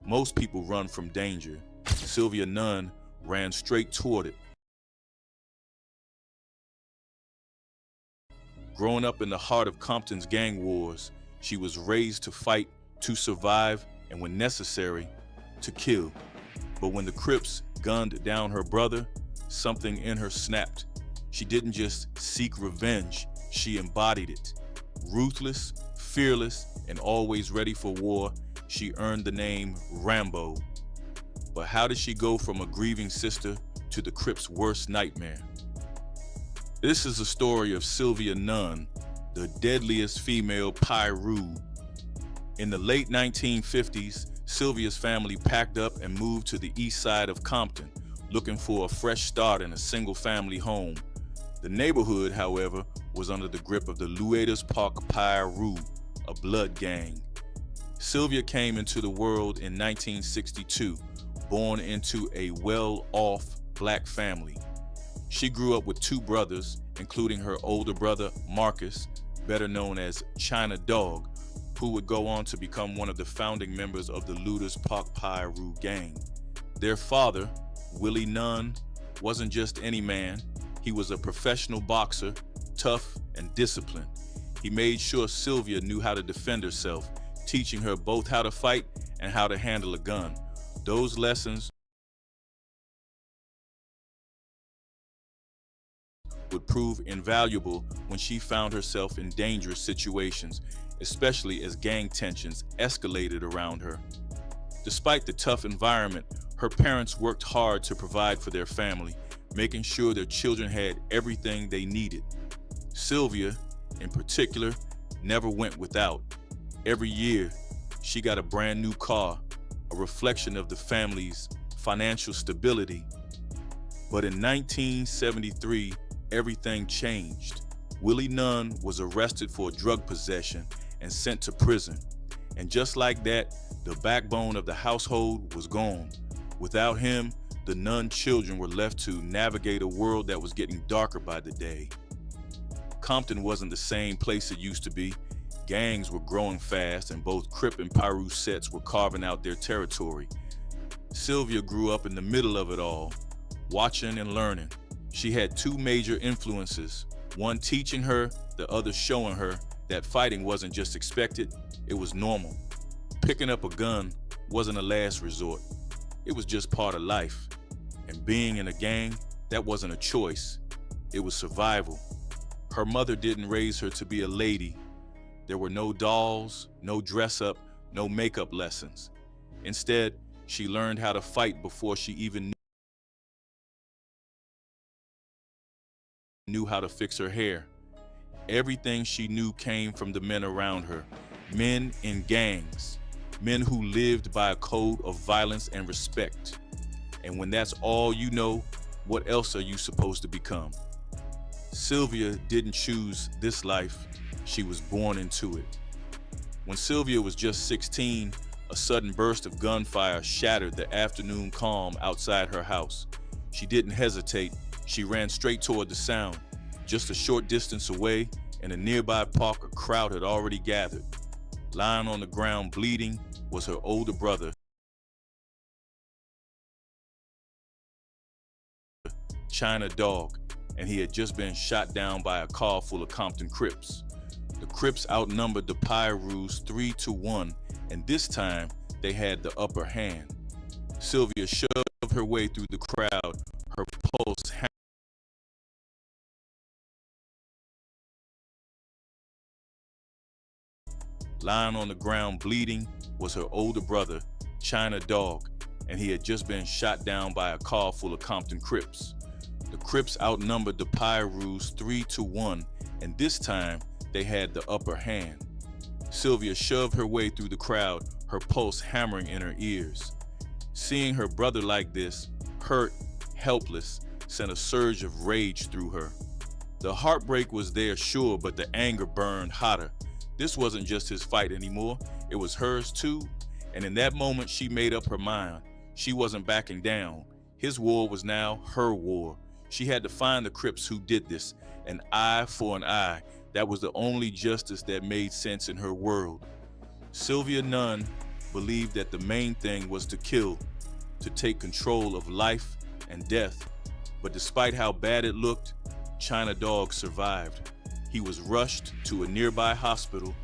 Most people run from danger. Sylvia Nunn ran straight toward it. Growing up in the heart of Compton's gang wars, she was raised to fight, to survive, and when necessary, to kill. But when the Crips gunned down her brother, something in her snapped. She didn't just seek revenge, she embodied it. Ruthless, fearless, and always ready for war, she earned the name Rambo. But how did she go from a grieving sister to the Crips' worst nightmare? This is the story of Sylvia Nunn, the deadliest female Piru. In the late 1950s, Sylvia's family packed up and moved to the east side of Compton, looking for a fresh start in a single-family home. The neighborhood, however, was under the grip of the lled Piru, a blood gang. Sylvia came into the world in 1962, born into a well-off black family. She grew up with two brothers, including her older brother, Marcus, better known as China Dog, who would go on to become one of the founding members of the lled Piru gang. Their father, Willie Nunn, wasn't just any man. He was a professional boxer, tough and disciplined. He made sure Sylvia knew how to defend herself, teaching her both how to fight and how to handle a gun. Those lessons would prove invaluable when she found herself in dangerous situations, especially as gang tensions escalated around her. Despite the tough environment, her parents worked hard to provide for their family, making sure their children had everything they needed. Sylvia, in particular, never went without. Every year, she got a brand new car, a reflection of the family's financial stability. But in 1973, everything changed. Willie Nunn was arrested for drug possession and sent to prison. And just like that, the backbone of the household was gone. Without him, the Nunn children were left to navigate a world that was getting darker by the day. Compton wasn't the same place it used to be. Gangs were growing fast, and both Crip and Piru sets were carving out their territory. Sylvia grew up in the middle of it all, watching and learning. She had two major influences, one teaching her, the other showing her that fighting wasn't just expected, it was normal. Picking up a gun wasn't a last resort, it was just part of life. And being in a gang, that wasn't a choice, it was survival. Her mother didn't raise her to be a lady. There were no dolls, no dress up, no makeup lessons. Instead, she learned how to fight before she even knew how to fix her hair. Everything she knew came from the men around her, men in gangs, men who lived by a code of violence and respect. And when that's all you know, what else are you supposed to become? Sylvia didn't choose this life, she was born into it. When Sylvia was just 16, a sudden burst of gunfire shattered the afternoon calm outside her house. She didn't hesitate, she ran straight toward the sound. Just a short distance away, in a nearby park, a crowd had already gathered. Lying on the ground bleeding was her older brother, China Dog, and he had just been shot down by a car full of Compton Crips. The Crips outnumbered the Pirus 3-1, and this time they had the upper hand. Sylvia shoved her way through the crowd, her pulse Lying on the ground bleeding was her older brother, China Dog, and he had just been shot down by a car full of Compton Crips. The Crips outnumbered the Pirus 3-1, and this time they had the upper hand. Sylvia shoved her way through the crowd, her pulse hammering in her ears. Seeing her brother like this, hurt, helpless, sent a surge of rage through her. The heartbreak was there, sure, but the anger burned hotter. This wasn't just his fight anymore, it was hers too. And in that moment, she made up her mind. She wasn't backing down. His war was now her war. She had to find the Crips who did this, an eye for an eye. That was the only justice that made sense in her world. Sylvia Nunn believed that the main thing was to kill, to take control of life and death. But despite how bad it looked, China Dog survived. He was rushed to a nearby hospital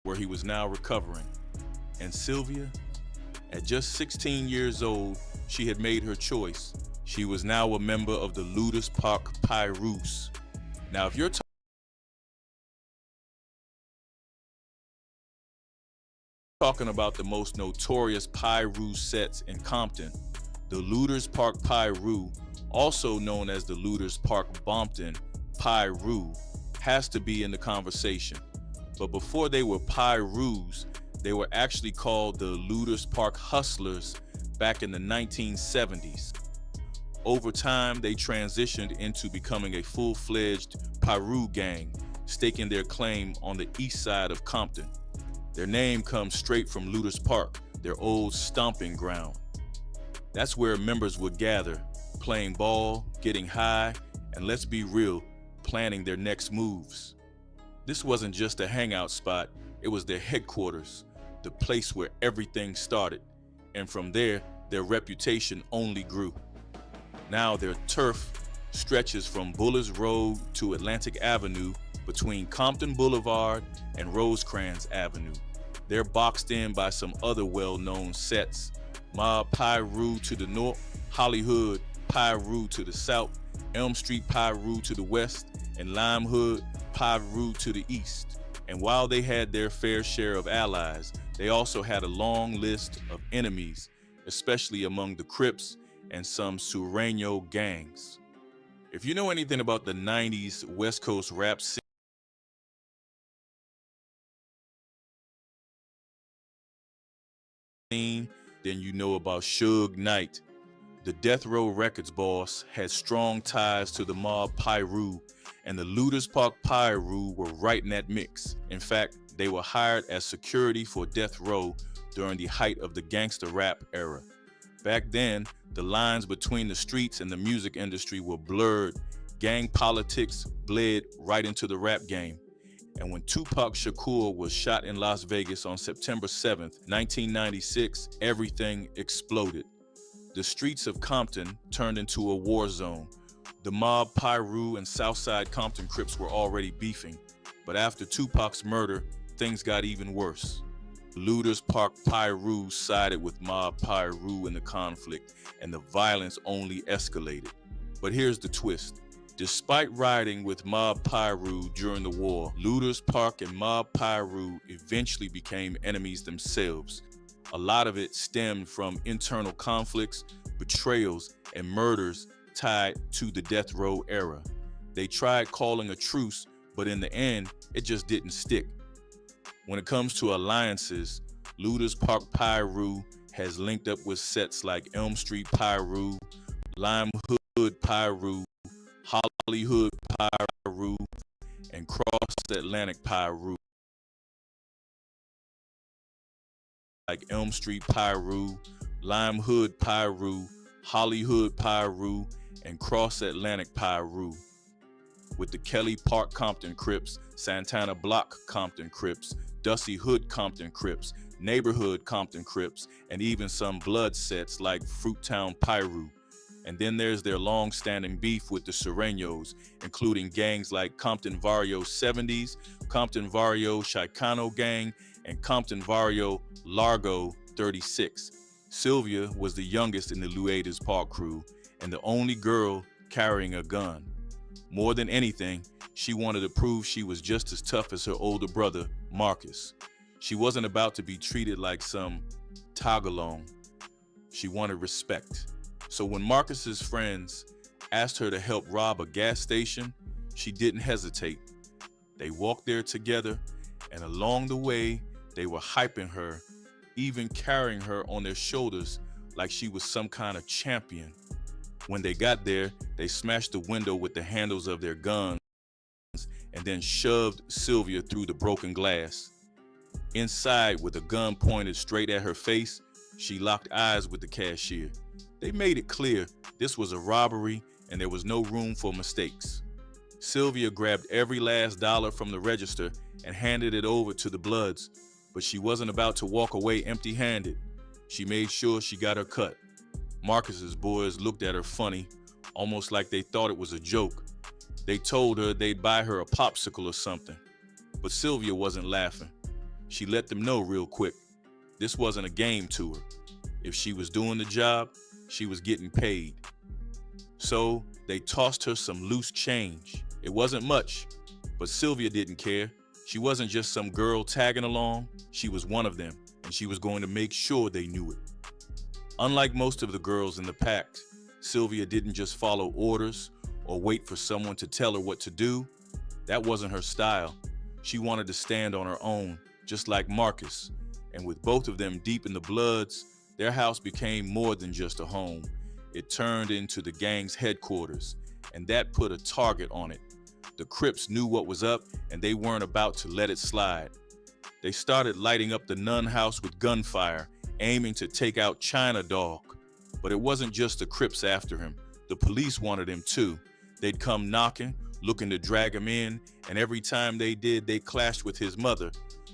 where he was now recovering. And Sylvia, at just 16 years old, she had made her choice. She was now a member of the Ludus Park Piru. Now, if you're talking about the most notorious Piru sets in Compton, the Ludus Park Piru, also known as the Ludus Park Bompton Piru, has to be in the conversation. But before they were Pirus, they were actually called the Ludus Park Hustlers back in the 1970s. Over time, they transitioned into becoming a full-fledged Piru gang, staking their claim on the east side of Compton. Their name comes straight from Ludus Park, their old stomping ground. That's where members would gather, playing ball, getting high, and let's be real, planning their next moves. This wasn't just a hangout spot, it was their headquarters, the place where everything started. And from there, their reputation only grew. Now their turf stretches from Bullis Road to Atlantic Avenue between Compton Boulevard and Rosecrans Avenue. They're boxed in by some other well-known sets: Mob Piru to the north, Hollywood Piru to the south, Elm Street Piru to the west, and Lime Hood Piru to the east. And while they had their fair share of allies, they also had a long list of enemies, especially among the Crips and some Sureño gangs. If you know anything about the 90s West Coast rap scene, then you know about Suge Knight. The Death Row Records boss had strong ties to the Mob Piru, and the Ludus Park Piru were right in that mix. In fact, they were hired as security for Death Row during the height of the gangster rap era. Back then, the lines between the streets and the music industry were blurred. Gang politics bled right into the rap game. And when Tupac Shakur was shot in Las Vegas on September 7th, 1996, everything exploded. The streets of Compton turned into a war zone. The Mob Piru and Southside Compton Crips were already beefing, but after Tupac's murder, things got even worse. Ludus Park Piru sided with Mob Piru in the conflict, and the violence only escalated. But here's the twist. Despite riding with Mob Piru during the war, Ludus Park and Mob Piru eventually became enemies themselves. A lot of it stemmed from internal conflicts, betrayals, and murders tied to the Death Row era. They tried calling a truce, but in the end, it just didn't stick. When it comes to alliances, Ludus Park Piru has linked up with sets like Elm Street Piru, Lime Hood Piru, Hollywood Piru, and Cross Atlantic Piru. Like Elm Street Piru, Lime Hood Piru, Hollywood Piru, and Cross Atlantic Piru. With the Kelly Park Compton Crips, Santana Block Compton Crips, Dusty Hood Compton Crips, Neighborhood Compton Crips, and even some blood sets like Fruittown Piru. And then there's their long-standing beef with the Sureños, including gangs like Compton Barrio 70s, Compton Barrio Chicano Gang, and Compton Barrio Largo 36. Sylvia was the youngest in the Ludus Park crew and the only girl carrying a gun. More than anything, she wanted to prove she was just as tough as her older brother, Marcus. She wasn't about to be treated like some tagalong. She wanted respect. So when Marcus's friends asked her to help rob a gas station, she didn't hesitate. They walked there together, and along the way, they were hyping her, even carrying her on their shoulders like she was some kind of champion. When they got there, they smashed the window with the handles of their guns and then shoved Sylvia through the broken glass. Inside, with a gun pointed straight at her face, she locked eyes with the cashier. They made it clear this was a robbery and there was no room for mistakes. Sylvia grabbed every last dollar from the register and handed it over to the Bloods, but she wasn't about to walk away empty-handed. She made sure she got her cut. Marcus's boys looked at her funny, almost like they thought it was a joke. They told her they'd buy her a popsicle or something, but Sylvia wasn't laughing. She let them know real quick. This wasn't a game to her. If she was doing the job, she was getting paid. So they tossed her some loose change. It wasn't much, but Sylvia didn't care. She wasn't just some girl tagging along. She was one of them, and she was going to make sure they knew it. Unlike most of the girls in the pack, Sylvia didn't just follow orders or wait for someone to tell her what to do. That wasn't her style. She wanted to stand on her own, just like Marcus. And with both of them deep in the Bloods, their house became more than just a home. It turned into the gang's headquarters, and that put a target on it. The Crips knew what was up, and they weren't about to let it slide. They started lighting up the Nun house with gunfire, aiming to take out China Dog. But it wasn't just the Crips after him. The police wanted him too. They'd come knocking, looking to drag him in, and every time they did, they clashed with his mother.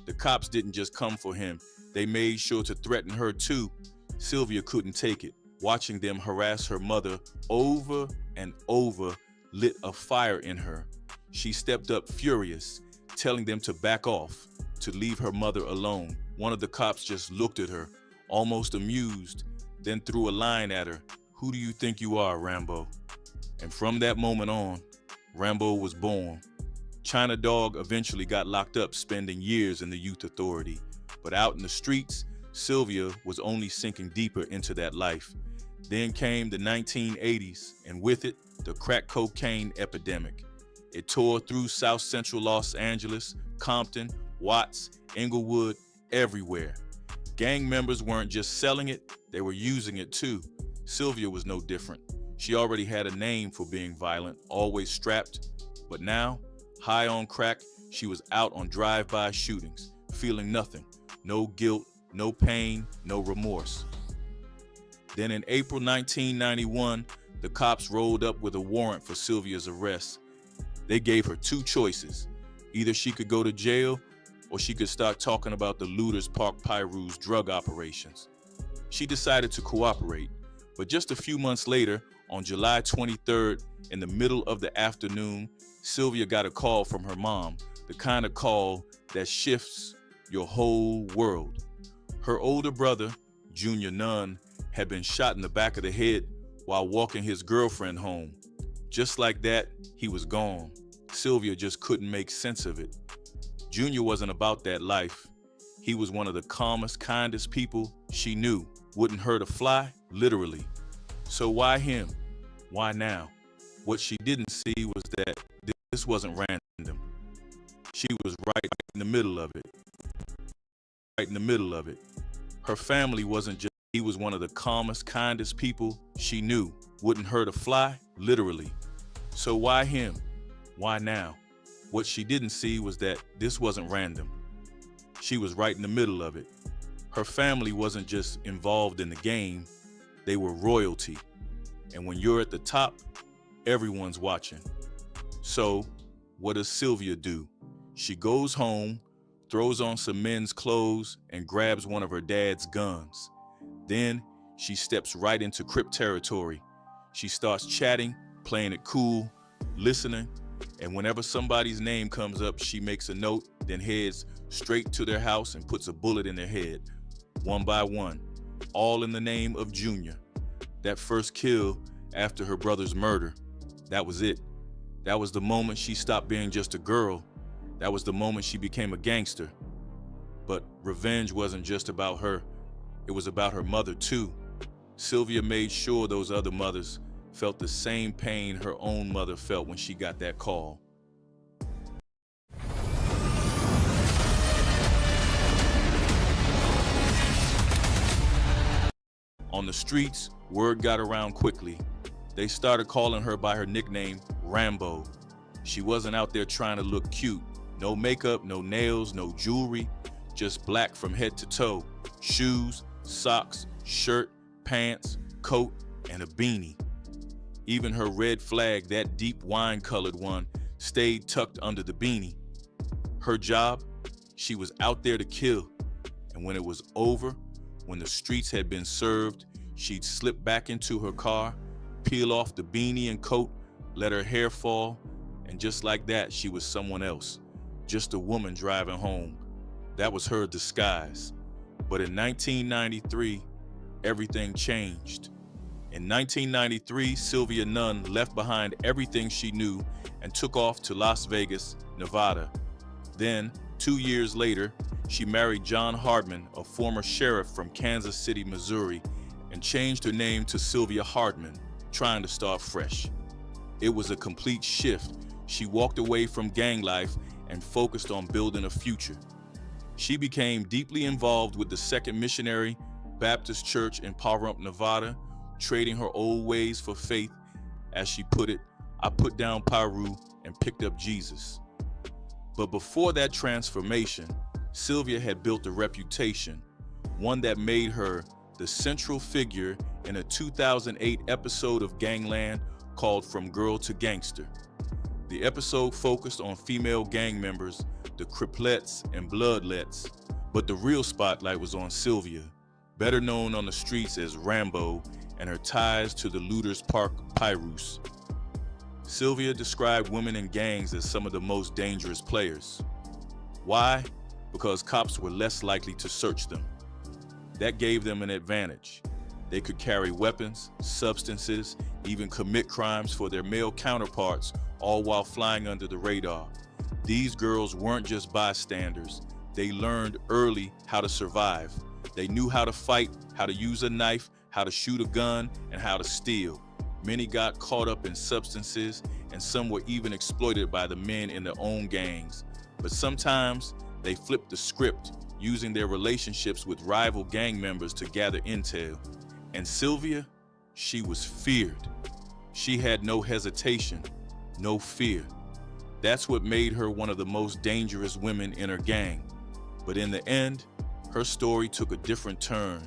The cops didn't just come for him. They made sure to threaten her too. Sylvia couldn't take it. Watching them harass her mother over and over lit a fire in her. She stepped up furious, telling them to back off, to leave her mother alone. One of the cops just looked at her, almost amused, then threw a line at her. "Who do you think you are, Rambo?" And from that moment on, Rambo was born. China Dog eventually got locked up, spending years in the youth authority. But out in the streets, Sylvia was only sinking deeper into that life. Then came the 1980s, and with it, the crack cocaine epidemic. It tore through South Central Los Angeles, Compton, Watts, Inglewood, everywhere. Gang members weren't just selling it, they were using it too. Sylvia was no different. She already had a name for being violent, always strapped. But now, high on crack, she was out on drive-by shootings, feeling nothing. No guilt, no pain, no remorse. Then in April 1991, the cops rolled up with a warrant for Sylvia's arrest. They gave her two choices. Either she could go to jail or she could start talking about the looters Park Piru's drug operations. She decided to cooperate, but just a few months later, on July 23rd, in the middle of the afternoon, Sylvia got a call from her mom, the kind of call that shifts your whole world. Her older brother, Junior Nunn, had been shot in the back of the head while walking his girlfriend home. Just like that, he was gone. Sylvia just couldn't make sense of it. Junior wasn't about that life. He was one of the calmest, kindest people she knew. Wouldn't hurt a fly, literally. So why him? Why now? What she didn't see was that this wasn't random. She was right in the middle of it. Right in the middle of it. Her family wasn't just, he was one of the calmest, kindest people she knew. Wouldn't hurt a fly, literally. So why him? Why now? What she didn't see was that this wasn't random. She was right in the middle of it. Her family wasn't just involved in the game, they were royalty. And when you're at the top, everyone's watching. So what does Sylvia do? She goes home, throws on some men's clothes, and grabs one of her dad's guns. Then she steps right into Crip territory. She starts chatting, playing it cool, listening, and whenever somebody's name comes up, she makes a note, then heads straight to their house and puts a bullet in their head, one by one, all in the name of Junior. That first kill after her brother's murder, that was it. That was the moment she stopped being just a girl. That was the moment she became a gangster. But revenge wasn't just about her. It was about her mother too. Sylvia made sure those other mothers felt the same pain her own mother felt when she got that call. On the streets, word got around quickly. They started calling her by her nickname, Rambo. She wasn't out there trying to look cute. No makeup, no nails, no jewelry, just black from head to toe. Shoes, socks, shirt, pants, coat, and a beanie. Even her red flag, that deep wine-colored one, stayed tucked under the beanie. Her job? She was out there to kill. And when it was over, when the streets had been served, she'd slip back into her car, peel off the beanie and coat, let her hair fall, and just like that, she was someone else. Just a woman driving home. That was her disguise. But in 1993, everything changed. In 1993, Sylvia Nunn left behind everything she knew and took off to Las Vegas, Nevada. Then, 2 years later, she married John Hardman, a former sheriff from Kansas City, Missouri, and changed her name to Sylvia Hardman, trying to start fresh. It was a complete shift. She walked away from gang life and focused on building a future. She became deeply involved with the Second Missionary Baptist Church in Pahrump, Nevada, trading her old ways for faith. As she put it, I put down Piru and picked up Jesus. But before that transformation, Sylvia had built a reputation, one that made her the central figure in a 2008 episode of Gangland called From Girl to Gangster. The episode focused on female gang members, the Criplets and Bloodlets, but the real spotlight was on Sylvia, better known on the streets as Rambo, and her ties to the Looters Park Pyrus. Sylvia described women in gangs as some of the most dangerous players. Why? Because cops were less likely to search them. That gave them an advantage. They could carry weapons, substances, even commit crimes for their male counterparts, all while flying under the radar. These girls weren't just bystanders. They learned early how to survive. They knew how to fight, how to use a knife, how to shoot a gun, and how to steal. Many got caught up in substances, and some were even exploited by the men in their own gangs. But sometimes they flipped the script, using their relationships with rival gang members to gather intel. And Sylvia, she was feared. She had no hesitation, no fear. That's what made her one of the most dangerous women in her gang. But in the end, her story took a different turn.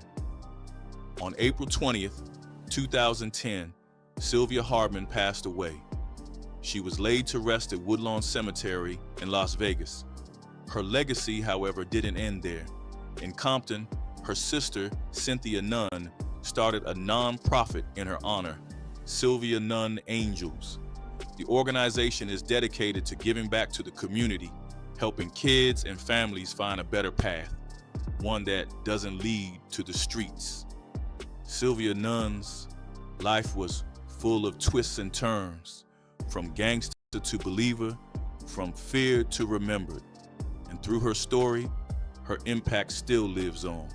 On April 20th, 2010, Sylvia Hardman passed away. She was laid to rest at Woodlawn Cemetery in Las Vegas. Her legacy, however, didn't end there. In Compton, her sister, Cynthia Nunn, started a non-profit in her honor, Sylvia Nunn Angels. The organization is dedicated to giving back to the community, helping kids and families find a better path, one that doesn't lead to the streets. Sylvia Nunn's life was full of twists and turns, from gangster to believer, from feared to remembered. And through her story, her impact still lives on.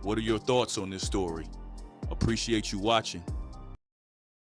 What are your thoughts on this story? Appreciate you watching.